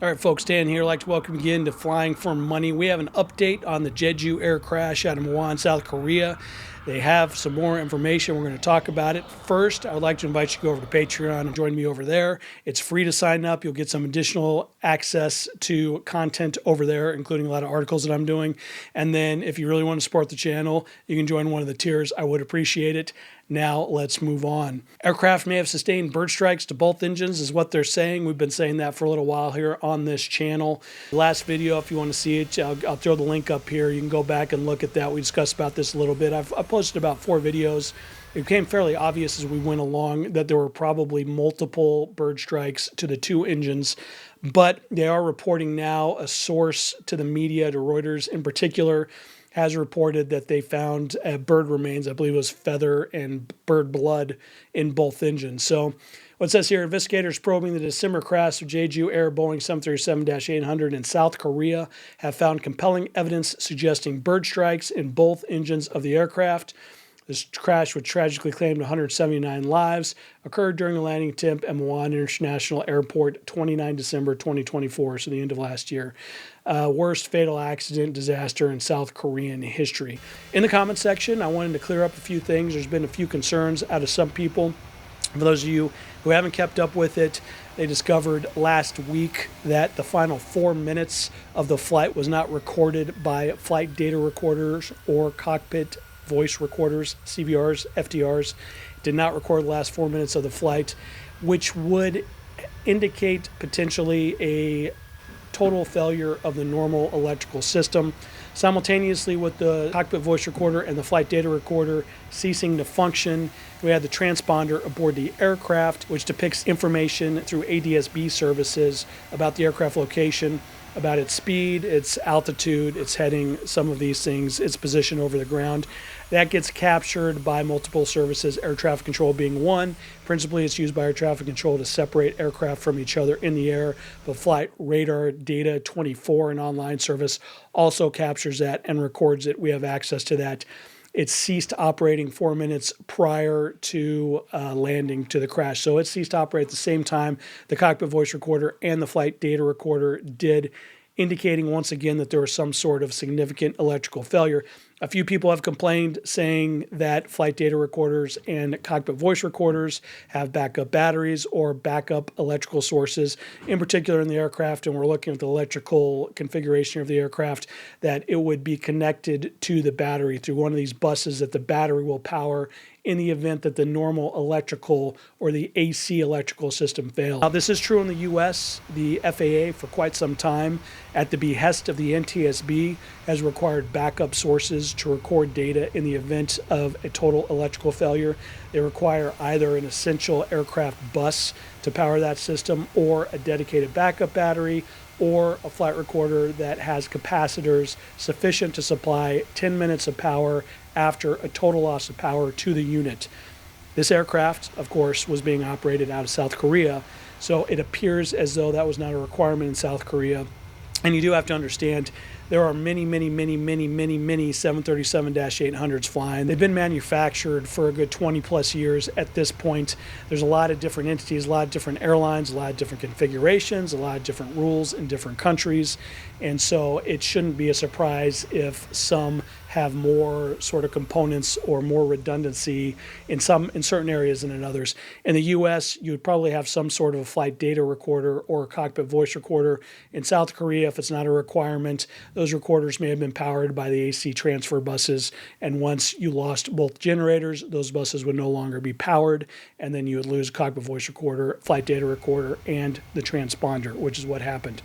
All right, folks, Dan here. I'd like to welcome you again to Flying for Money. We have an update on the Jeju Air crash out of Muan, South Korea. They have some more information. We're going to talk about it. First, I would like to invite you to go over to Patreon and join me over there. It's free to sign up. You'll get some additional access to content over there, including a lot of articles that I'm doing. And then if you really want to support the channel, you can join one of the tiers. I would appreciate it. Now let's move on. Aircraft may have sustained bird strikes to both engines is what they're saying. We've been saying that for a little while here on this channel. Last video, if you want to see it, I'll throw the link up here. You can go back and look at that. We discussed about this a little bit. I've posted about 4 videos. It became fairly obvious as we went along that there were probably multiple bird strikes to the 2 engines, but they are reporting now, a source to the media, to Reuters in particular, has reported that they found bird remains, I believe it was feather and bird blood in both engines. So what it says here, investigators probing the December crash of Jeju Air Boeing 737-800 in South Korea have found compelling evidence suggesting bird strikes in both engines of the aircraft. This crash, which tragically claimed 179 lives, occurred during a landing attempt at Muan International Airport, 29 December 2024, so the end of last year. Worst fatal accident disaster in South Korean history. In the comment section, I wanted to clear up a few things. There's been a few concerns out of some people. For those of you who haven't kept up with it, they discovered last week that the final 4 minutes of the flight was not recorded by flight data recorders or cockpit voice recorders, CVRs, FDRs. Did not record the last 4 minutes of the flight, which would indicate potentially a total failure of the normal electrical system. Simultaneously with the cockpit voice recorder and the flight data recorder ceasing to function, we had the transponder aboard the aircraft, which depicts information through ADS-B services about the aircraft location, about its speed, its altitude, its heading, some of these things, its position over the ground. That gets captured by multiple services, air traffic control being one. Principally, it's used by air traffic control to separate aircraft from each other in the air. But Flight Radar Data 24, an online service, also captures that and records it. We have access to that. It ceased operating 4 minutes prior to landing to the crash. So it ceased to operate at the same time the cockpit voice recorder and the flight data recorder did, indicating once again that there was some sort of significant electrical failure. A few people have complained, saying that flight data recorders and cockpit voice recorders have backup batteries or backup electrical sources, in particular in the aircraft, and we're looking at the electrical configuration of the aircraft, that it would be connected to the battery through one of these buses that the battery will power in the event that the normal electrical or the AC electrical system fails. Now, this is true in the U.S. The FAA, for quite some time, at the behest of the NTSB, has required backup sources to record data in the event of a total electrical failure. They require either an essential aircraft bus to power that system, or a dedicated backup battery, or a flight recorder that has capacitors sufficient to supply 10 minutes of power after a total loss of power to the unit. This aircraft, of course, was being operated out of South Korea, so it appears as though that was not a requirement in South Korea. And you do have to understand, there are many 737-800s flying. They've been manufactured for a good 20 plus years at this point. There's a lot of different entities, a lot of different airlines, a lot of different configurations, a lot of different rules in different countries. And so it shouldn't be a surprise if some have more sort of components or more redundancy in certain areas than in others. In the US, you would probably have some sort of a flight data recorder or a cockpit voice recorder. In South Korea, if it's not a requirement, those recorders may have been powered by the AC transfer buses, and once you lost both generators, those buses would no longer be powered, and then you would lose cockpit voice recorder, flight data recorder, and the transponder, which is what happened.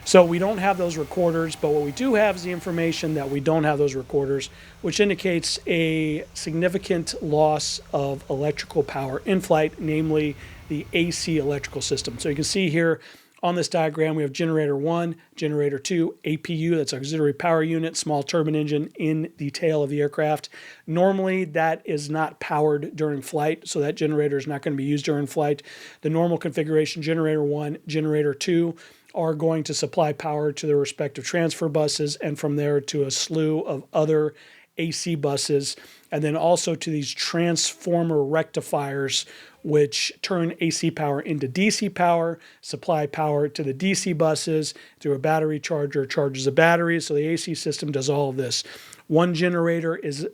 So we don't have those recorders, but what we do have is the information that we don't have those recorders, which indicates a significant loss of electrical power in flight, namely the AC electrical system. So you can see here on this diagram, we have generator 1, generator 2, APU, that's auxiliary power unit, small turbine engine in the tail of the aircraft. Normally, that is not powered during flight, so that generator is not going to be used during flight. The normal configuration, generator 1, generator 2, are going to supply power to their respective transfer buses, and from there to a slew of other AC buses, and then also to these transformer rectifiers, which turn AC power into DC power, supply power to the DC buses through a battery charger, charges the batteries. So the AC system does all of this. One generator is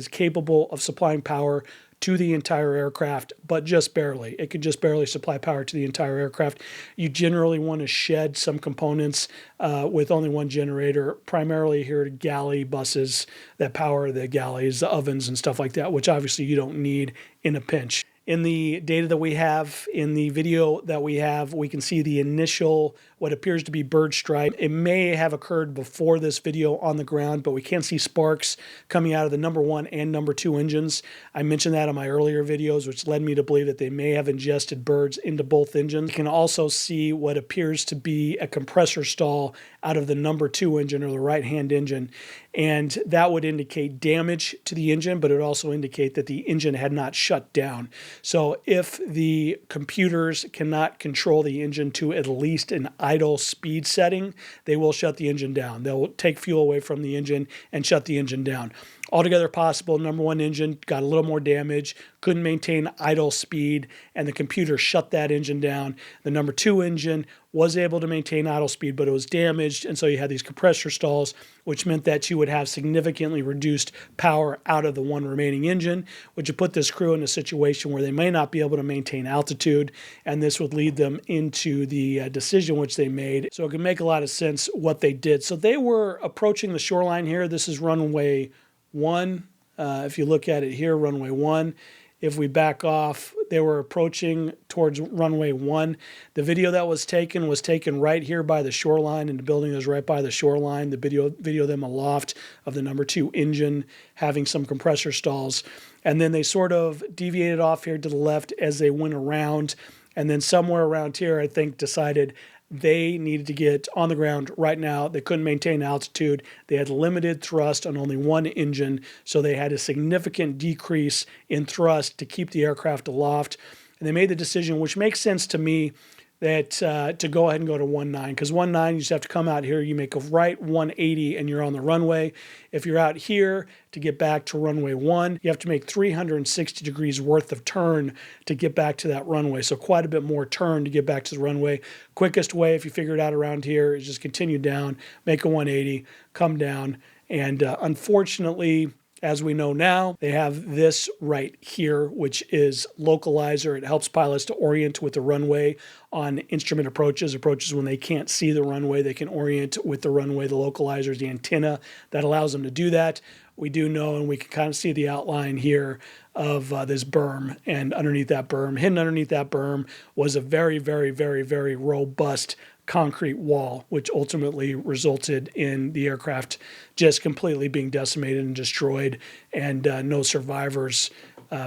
capable of supplying power to the entire aircraft, but just barely. It could just barely supply power to the entire aircraft. You generally want to shed some components with only one generator, primarily here galley buses that power the galleys, the ovens and stuff like that, which obviously you don't need in a pinch. In the data that we have, in the video that we have, we can see the initial, what appears to be bird strike. It may have occurred before this video on the ground, but we can see sparks coming out of the number 1 and number 2 engines. I mentioned that in my earlier videos, which led me to believe that they may have ingested birds into both engines. You can also see what appears to be a compressor stall out of the number 2 engine, or the right-hand engine. And that would indicate damage to the engine, but it would also indicate that the engine had not shut down. So if the computers cannot control the engine to at least an idle speed setting, they will shut the engine down. They'll take fuel away from the engine and shut the engine down. Altogether possible, number 1 engine got a little more damage, couldn't maintain idle speed, and the computer shut that engine down. The number 2 engine was able to maintain idle speed, but it was damaged, and so you had these compressor stalls, which meant that you would have significantly reduced power out of the one remaining engine, which would put this crew in a situation where they may not be able to maintain altitude, and this would lead them into the decision which they made. So it can make a lot of sense what they did. So they were approaching the shoreline here. This is runway 1. If you look at it here, runway 1. If we back off, they were approaching towards runway 1. The video that was taken right here by the shoreline, and the building is right by the shoreline. The video them aloft of the number 2 engine having some compressor stalls. And then they sort of deviated off here to the left as they went around. And then somewhere around here, I think, decided they needed to get on the ground right now. They couldn't maintain altitude. They had limited thrust on only one engine, so they had a significant decrease in thrust to keep the aircraft aloft. And they made the decision, which makes sense to me, that to go ahead and go to 19, because 19, you just have to come out here, you make a right 180 and you're on the runway. If you're out here to get back to runway 1, you have to make 360 degrees worth of turn to get back to that runway. So quite a bit more turn to get back to the runway. Quickest way, if you figure it out around here, is just continue down, make a 180, come down. And unfortunately, as we know now, they have this right here, which is localizer. It helps pilots to orient with the runway on instrument approaches when they can't see the runway. They can orient with the runway. The localizer is the antenna that allows them to do that. We do know, and we can kind of see the outline here of this berm, and underneath that berm, hidden underneath that berm, was a very, very, very, very robust concrete wall, which ultimately resulted in the aircraft just completely being decimated and destroyed, and no survivors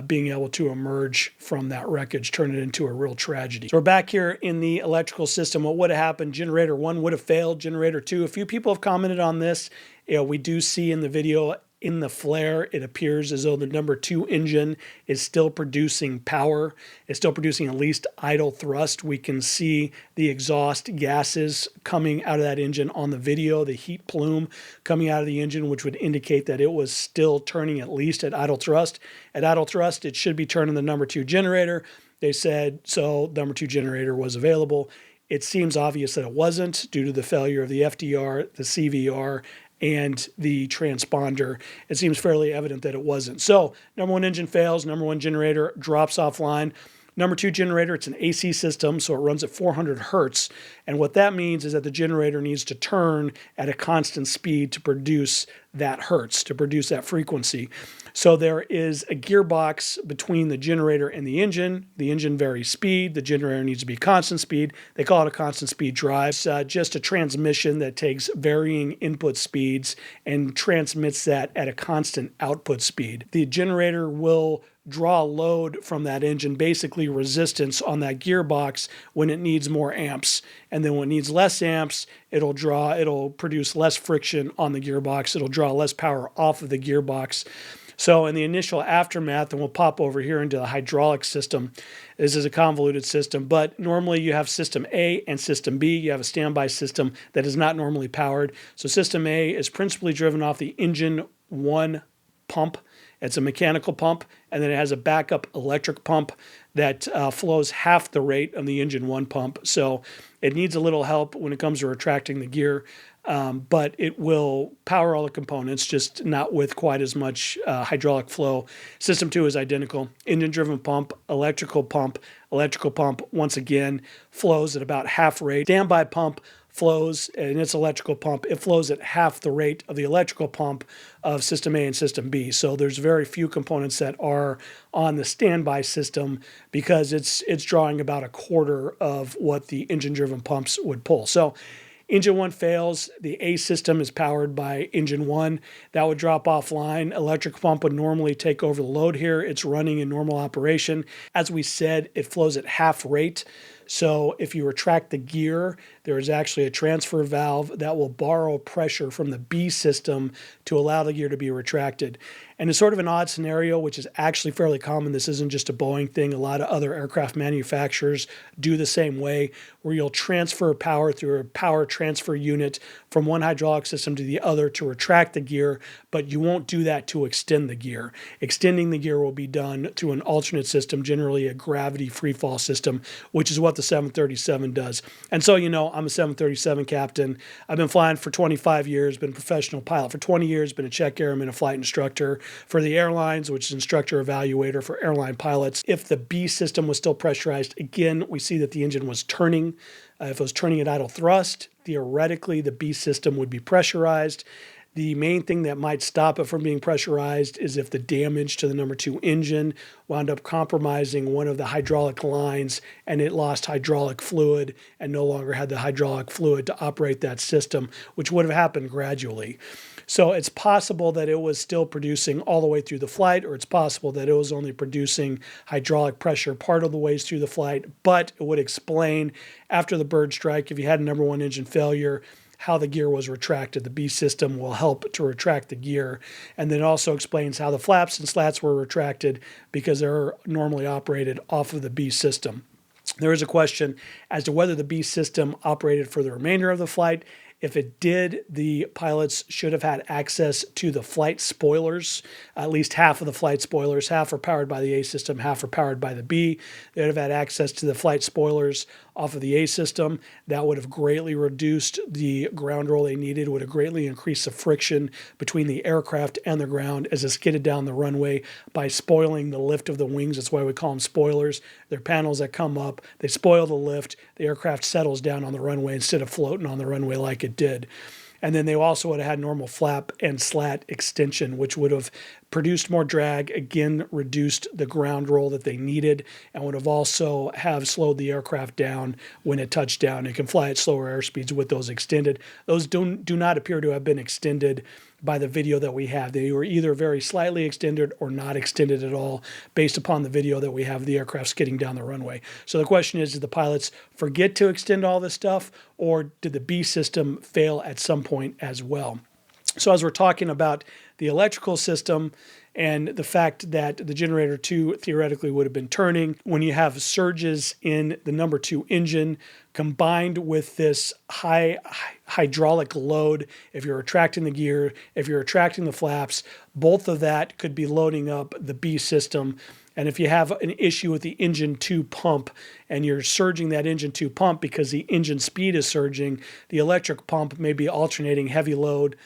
being able to emerge from that wreckage, turn it into a real tragedy. So we're back here in the electrical system. What would have happened? Generator 1 would have failed. Generator 2, a few people have commented on this. We do see in the video, in the flare, it appears as though the number 2 engine is still producing power. It's still producing at least idle thrust. We can see the exhaust gases coming out of that engine on the video, the heat plume coming out of the engine, which would indicate that it was still turning at least at idle thrust. At idle thrust, it should be turning the number 2 generator. They said so, the number 2 generator was available. It seems obvious that it wasn't due to the failure of the FDR, the CVR, and the transponder. It seems fairly evident that it wasn't. So number 1 engine fails, number 1 generator drops offline. Number 2 generator, it's an AC system, so it runs at 400 hertz. And what that means is that the generator needs to turn at a constant speed to produce that hertz, to produce that frequency. So there is a gearbox between the generator and the engine. The engine varies speed. The generator needs to be constant speed. They call it a constant speed drive. It's just a transmission that takes varying input speeds and transmits that at a constant output speed. The generator will draw load from that engine, basically resistance on that gearbox when it needs more amps. And then when it needs less amps, it'll produce less friction on the gearbox. It'll draw less power off of the gearbox. So in the initial aftermath, and we'll pop over here into the hydraulic system, this is a convoluted system, but normally you have system A and system B. You have a standby system that is not normally powered. So system A is principally driven off the engine 1 pump. It's a mechanical pump, and then it has a backup electric pump that flows half the rate of the engine one pump. So it needs a little help when it comes to retracting the gear. But it will power all the components, just not with quite as much hydraulic flow. System 2 is identical. Engine-driven pump, once again, flows at about half rate. Standby pump flows, and its electrical pump, it flows at half the rate of the electrical pump of System A and System B. So there's very few components that are on the standby system because it's drawing about a quarter of what the engine-driven pumps would pull. So Engine 1 fails. The A system is powered by Engine 1. That would drop offline. Electric pump would normally take over the load here. It's running in normal operation. As we said, it flows at half rate. So if you retract the gear, there is actually a transfer valve that will borrow pressure from the B system to allow the gear to be retracted. And it's sort of an odd scenario, which is actually fairly common. This isn't just a Boeing thing. A lot of other aircraft manufacturers do the same way, where you'll transfer power through a power transfer unit from one hydraulic system to the other to retract the gear, but you won't do that to extend the gear. Extending the gear will be done through an alternate system, generally a gravity freefall system, which is what the 737 does. And so, you know, I'm a 737 captain. I've been flying for 25 years, been a professional pilot for 20 years, been a check airman, a flight instructor for the airlines, which is instructor evaluator for airline pilots. If the B system was still pressurized, again, we see that the engine was turning. If it was turning at idle thrust, theoretically, the B system would be pressurized. The main thing that might stop it from being pressurized is if the damage to the number 2 engine wound up compromising one of the hydraulic lines and it lost hydraulic fluid and no longer had the hydraulic fluid to operate that system, which would have happened gradually. So it's possible that it was still producing all the way through the flight, or it's possible that it was only producing hydraulic pressure part of the ways through the flight, but it would explain after the bird strike, if you had a number 1 engine failure, how the gear was retracted. The B system will help to retract the gear. And then it also explains how the flaps and slats were retracted because they're normally operated off of the B system. There is a question as to whether the B system operated for the remainder of the flight. If it did, the pilots should have had access to the flight spoilers, at least half of the flight spoilers. Half are powered by the A system, half are powered by the B. They would have had access to the flight spoilers off of the A system. That would have greatly reduced the ground roll they needed, would have greatly increased the friction between the aircraft and the ground as it skidded down the runway by spoiling the lift of the wings. That's why we call them spoilers. They're panels that come up, they spoil the lift, the aircraft settles down on the runway instead of floating on the runway like it did. And then they also would have had normal flap and slat extension, which would have produced more drag, again, reduced the ground roll that they needed, and would have also have slowed the aircraft down when it touched down. It can fly at slower airspeeds with those extended. Those do not appear to have been extended by the video that we have. They were either very slightly extended or not extended at all based upon the video that we have of the aircraft skidding down the runway. So the question is, did the pilots forget to extend all this stuff, or did the B system fail at some point as well? So as we're talking about the electrical system and the fact that the generator 2 theoretically would have been turning, when you have surges in the number 2 engine combined with this high hydraulic load, if you're retracting the gear, if you're retracting the flaps, both of that could be loading up the B system. And if you have an issue with the engine 2 pump and you're surging that engine 2 pump because the engine speed is surging, the electric pump may be alternating heavy load,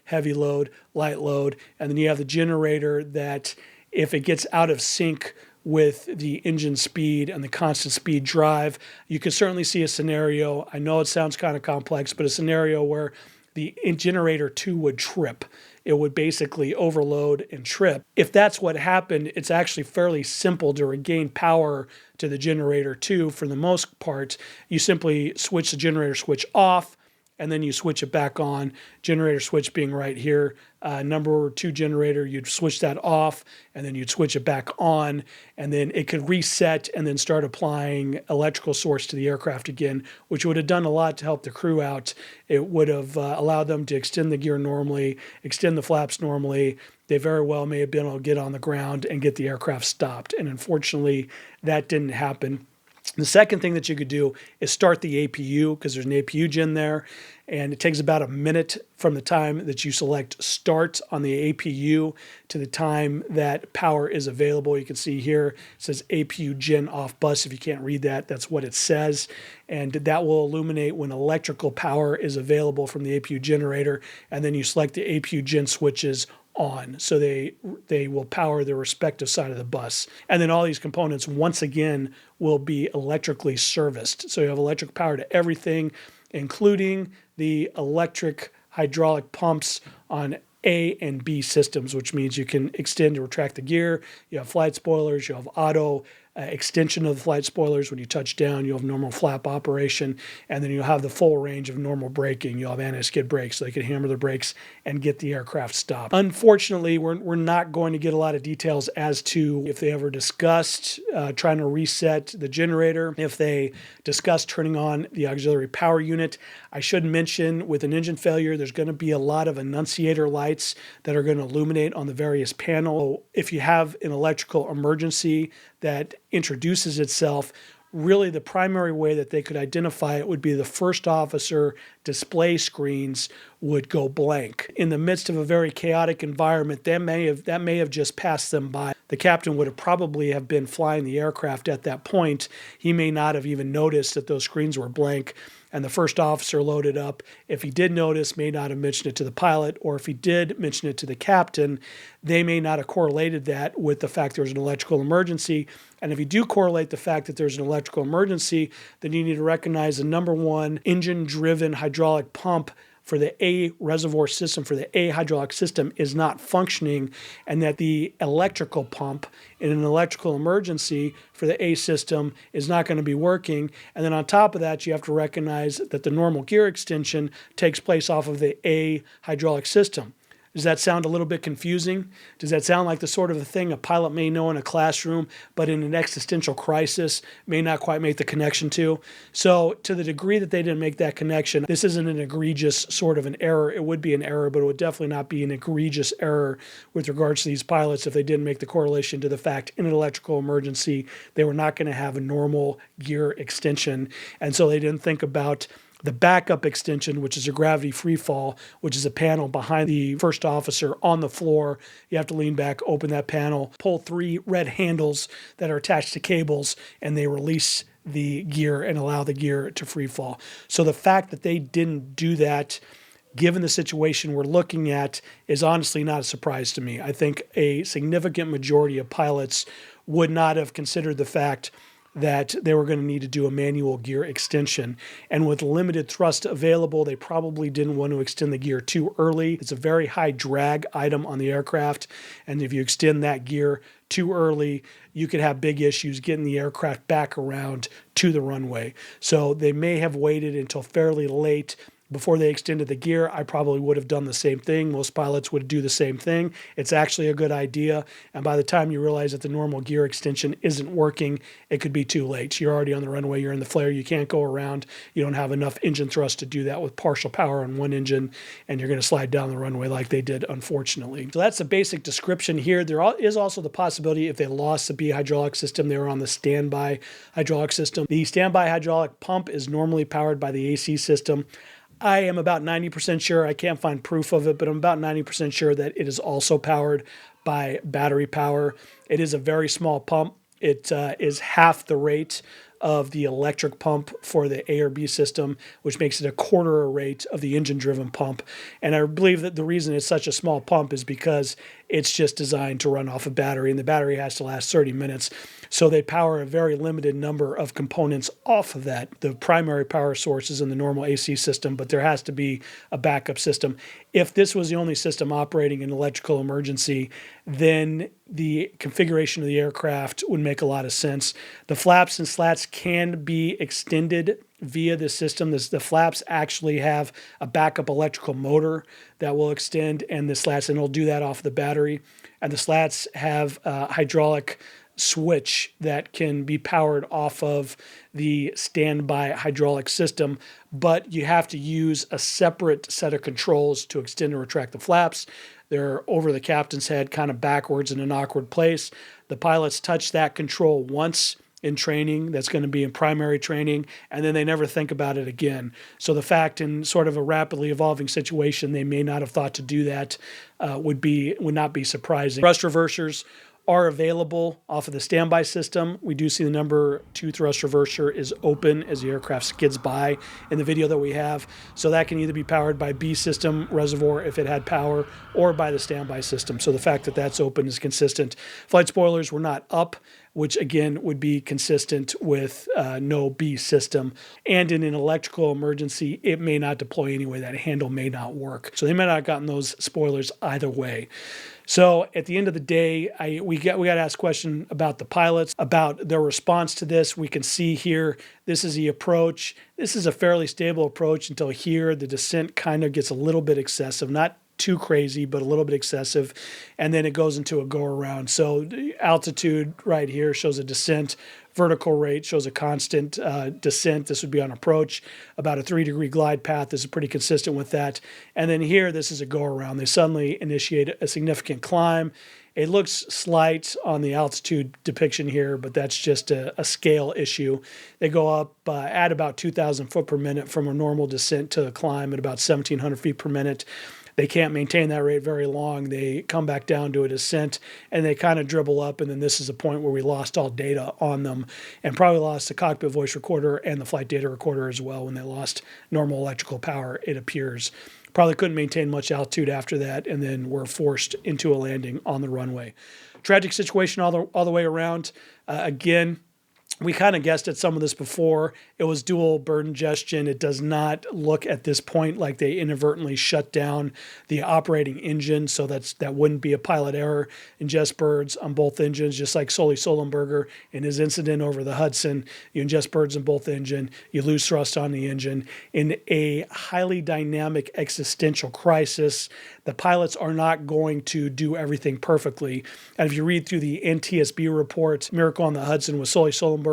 heavy load, light load. And then you have the generator that if it gets out of sync with the engine speed and the constant speed drive, you can certainly see a scenario. I know it sounds kind of complex, but a scenario where the generator 2 would trip. It would basically overload and trip. If that's what happened, it's actually fairly simple to regain power to the generator 2. For the most part, you simply switch the generator switch off, and then you switch it back on. Generator switch being right here. Number 2 generator, you'd switch that off, and then you'd switch it back on, and then it could reset and then start applying electrical source to the aircraft again, which would have done a lot to help the crew out. It would have allowed them to extend the gear normally, extend the flaps normally. They very well may have been able to get on the ground and get the aircraft stopped. And unfortunately, that didn't happen. The second thing that you could do is start the APU, because there's an APU gen there, and it takes about a minute from the time that you select start on the APU to the time that power is available. You can see here it says APU gen off bus. If you can't read that, that's what it says. And that will illuminate when electrical power is available from the APU generator, and then you select the APU gen switches on, so they will power their respective side of the bus. And then all these components once again will be electrically serviced, so you have electric power to everything, including the electric hydraulic pumps on A and B systems, which means you can extend or retract the gear. You have flight spoilers, you have auto extension of the flight spoilers. When you touch down, you'll have normal flap operation, and then you'll have the full range of normal braking. You'll have anti-skid brakes, so they can hammer the brakes and get the aircraft stopped. Unfortunately, we're not going to get a lot of details as to if they ever discussed trying to reset the generator, if they discussed turning on the auxiliary power unit. I should mention, with an engine failure, there's going to be a lot of annunciator lights that are going to illuminate on the various panels. If you have an electrical emergency that introduces itself, really the primary way that they could identify it would be the first officer display screens would go blank. In the midst of a very chaotic environment, that may have just passed them by. The captain would have probably have been flying the aircraft at that point. He may not have even noticed that those screens were blank, and the first officer loaded up. If he did notice, may not have mentioned it to the pilot, or if he did mention it to the captain, they may not have correlated that with the fact there was an electrical emergency. And if you do correlate the fact that there's an electrical emergency, then you need to recognize the number one engine-driven hydraulic pump for the A reservoir system, for the A hydraulic system, is not functioning, and that the electrical pump in an electrical emergency for the A system is not going to be working. And then on top of that, you have to recognize that the normal gear extension takes place off of the A hydraulic system. Does that sound a little bit confusing? Does that sound like the sort of a thing a pilot may know in a classroom, but in an existential crisis may not quite make the connection to? So to the degree that they didn't make that connection, this isn't an egregious sort of an error. It would be an error, but it would definitely not be an egregious error with regards to these pilots if they didn't make the correlation to the fact in an electrical emergency, they were not going to have a normal gear extension. And so they didn't think about the backup extension, which is a gravity free fall, which is a panel behind the first officer on the floor. You have to lean back, open that panel, pull 3 red handles that are attached to cables, and they release the gear and allow the gear to free fall. So the fact that they didn't do that, given the situation we're looking at, is honestly not a surprise to me. I think a significant majority of pilots would not have considered the fact that they were going to need to do a manual gear extension. And with limited thrust available, they probably didn't want to extend the gear too early. It's a very high drag item on the aircraft, and if you extend that gear too early, you could have big issues getting the aircraft back around to the runway. So they may have waited until fairly late before they extended the gear. I probably would have done the same thing. Most pilots would do the same thing. It's actually a good idea. And by the time you realize that the normal gear extension isn't working, it could be too late. You're already on the runway. You're in the flare. You can't go around. You don't have enough engine thrust to do that with partial power on one engine, and you're going to slide down the runway like they did, unfortunately. So that's the basic description here. There is also the possibility if they lost the B hydraulic system, they were on the standby hydraulic system. The standby hydraulic pump is normally powered by the AC system. I am about 90% sure, I can't find proof of it, but I'm about 90% sure that it is also powered by battery power. It is a very small pump. It is half the rate of the electric pump for the A or B system, which makes it a quarter a rate of the engine-driven pump. And I believe that the reason it's such a small pump is because it's just designed to run off a battery, and the battery has to last 30 minutes. So they power a very limited number of components off of that. The primary power source is in the normal AC system, but there has to be a backup system. If this was the only system operating in electrical emergency, then the configuration of the aircraft would make a lot of sense. The flaps and slats can be extended via the system. The flaps actually have a backup electrical motor that will extend, and the slats, and it'll do that off the battery. And the slats have a hydraulic switch that can be powered off of the standby hydraulic system, but you have to use a separate set of controls to extend and retract the flaps. They're over the captain's head, kind of backwards in an awkward place. The pilots touch that control once in training that's going to be in primary training, and then they never think about it again. So the fact in sort of a rapidly evolving situation, they may not have thought to do that would not be surprising. Thrust reversers are available off of the standby system. We do see the number 2 thrust reverser is open as the aircraft skids by in the video that we have. So that can either be powered by B system reservoir if it had power, or by the standby system. So the fact that that's open is consistent. Flight spoilers were not up, which again would be consistent with no B system. And in an electrical emergency, it may not deploy anyway. That handle may not work. So they may not have gotten those spoilers either way. So at the end of the day, we got to ask a question about the pilots, about their response to this. We can see here, this is the approach. This is a fairly stable approach until here. The descent kind of gets a little bit excessive, not too crazy, but a little bit excessive. And then it goes into a go around. So the altitude right here shows a descent. Vertical rate shows a constant descent. This would be on approach. About a 3-degree glide path. This is pretty consistent with that. And then here, this is a go around. They suddenly initiate a significant climb. It looks slight on the altitude depiction here, but that's just a scale issue. They go up at about 2,000 foot per minute from a normal descent to a climb at about 1,700 feet per minute. They can't maintain that rate very long. They come back down to a descent, and they kind of dribble up, and then this is a point where we lost all data on them, and probably lost the cockpit voice recorder and the flight data recorder as well when they lost normal electrical power, it appears. Probably couldn't maintain much altitude after that, and then were forced into a landing on the runway. Tragic situation all the way around. Again, we kind of guessed at some of this before. It was dual burden ingestion. It does not look at this point like they inadvertently shut down the operating engine, so that wouldn't be a pilot error. Ingest birds on both engines, just like Sully Sullenberger in his incident over the Hudson. You ingest birds in both engine, you lose thrust on the engine. In a highly dynamic existential crisis, the pilots are not going to do everything perfectly. And if you read through the NTSB report, Miracle on the Hudson with Sully Sullenberger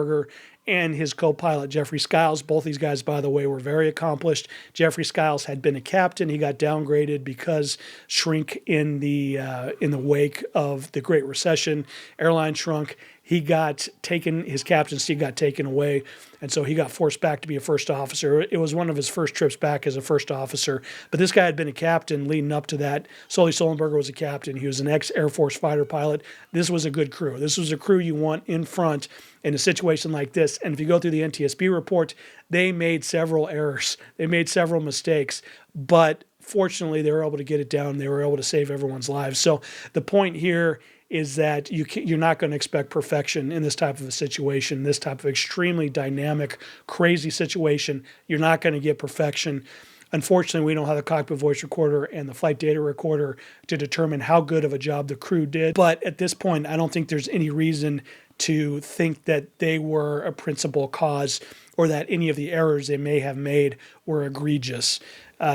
and his co-pilot Jeffrey Skiles. Both these guys, by the way, were very accomplished. Jeffrey Skiles had been a captain. He got downgraded because shrink in the wake of the Great Recession. Airline shrunk. He got taken, his captaincy got taken away, and so he got forced back to be a first officer. It was one of his first trips back as a first officer, but this guy had been a captain leading up to that. Sully Sullenberger was a captain. He was an ex-Air Force fighter pilot. This was a good crew. This was a crew you want in front in a situation like this, and if you go through the NTSB report, they made several errors. They made several mistakes, but fortunately, they were able to get it down. They were able to save everyone's lives. So the point here is that you're not going to expect perfection in this type of a situation, this type of extremely dynamic, crazy situation. You're not going to get perfection. Unfortunately, we don't have the cockpit voice recorder and the flight data recorder to determine how good of a job the crew did. But at this point, I don't think there's any reason to think that they were a principal cause or that any of the errors they may have made were egregious.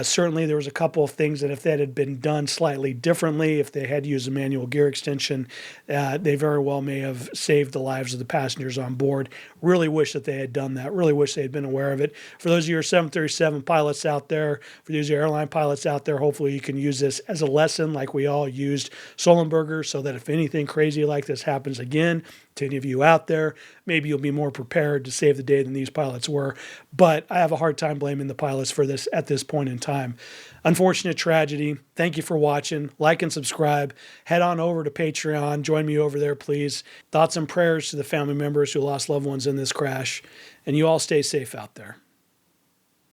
Certainly, there was a couple of things that if that had been done slightly differently, if they had used a manual gear extension, they very well may have saved the lives of the passengers on board. Really wish that they had done that. Really wish they had been aware of it. For those of you 737 pilots out there, for those of you airline pilots out there, hopefully you can use this as a lesson like we all used Sullenberger, so that if anything crazy like this happens again to any of you out there, maybe you'll be more prepared to save the day than these pilots were. But I have a hard time blaming the pilots for this at this point in time. Unfortunate tragedy. Thank you for watching. Like and subscribe. Head on over to Patreon. Join me over there, please. Thoughts and prayers to the family members who lost loved ones in this crash. And you all stay safe out there.